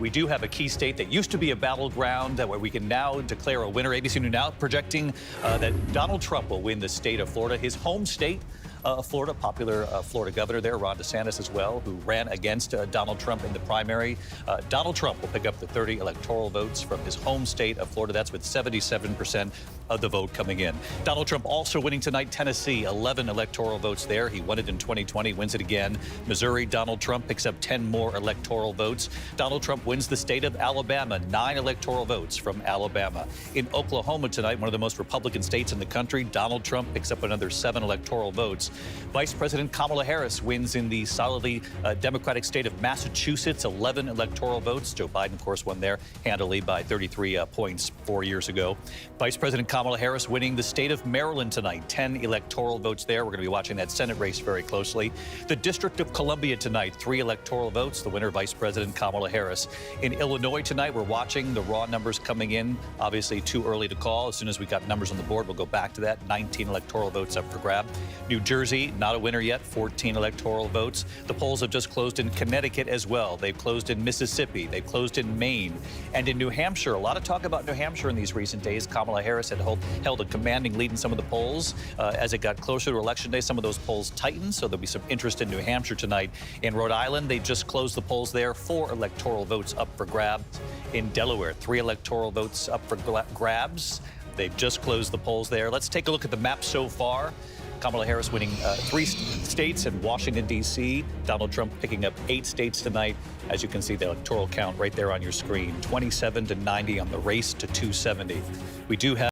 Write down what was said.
We do have a key state that used to be a battleground where we can now declare a winner. ABC News now projecting that Donald Trump will win the state of Florida, his home state. Florida, popular Florida governor there, Ron DeSantis as well, who ran against Donald Trump in the primary. Donald Trump will pick up the 30 electoral votes from his home state of Florida. That's with 77% of the vote coming in. Donald Trump also winning tonight, Tennessee, 11 electoral votes there. He won it in 2020, wins it again. Missouri, Donald Trump picks up 10 more electoral votes. Donald Trump wins the state of Alabama, 9 electoral votes from Alabama. In Oklahoma tonight, one of the most Republican states in the country, Donald Trump picks up another 7 electoral votes. Vice President Kamala Harris wins in the solidly Democratic state of Massachusetts, 11 electoral votes. Joe Biden, of course, won there handily by 33 points 4 years ago. Vice President Kamala Harris winning the state of Maryland tonight, 10 electoral votes there. We're going to be watching that Senate race very closely. The District of Columbia tonight, 3 electoral votes. The winner, Vice President Kamala Harris. In Illinois tonight, we're watching the raw numbers coming in. Obviously, too early to call. As soon as we got numbers on the board, we'll go back to that. 19 electoral votes up for grab. New Jersey, not a winner yet, 14 electoral votes. The polls have just closed in Connecticut as well. They've closed in Mississippi. They've closed in Maine. And in New Hampshire, a lot of talk about New Hampshire in these recent days. Kamala Harris had held a commanding lead in some of the polls. As it got closer to Election Day, some of those polls tightened, so there'll be some interest in New Hampshire tonight. In Rhode Island, they just closed the polls there. 4 electoral votes up for grabs. In Delaware, 3 electoral votes up for grabs. They've just closed the polls there. Let's take a look at the map so far. Kamala Harris winning 3 states in Washington, D.C. Donald Trump picking up 8 states tonight. As you can see, the electoral count right there on your screen, 27 to 90 on the race to 270. We do have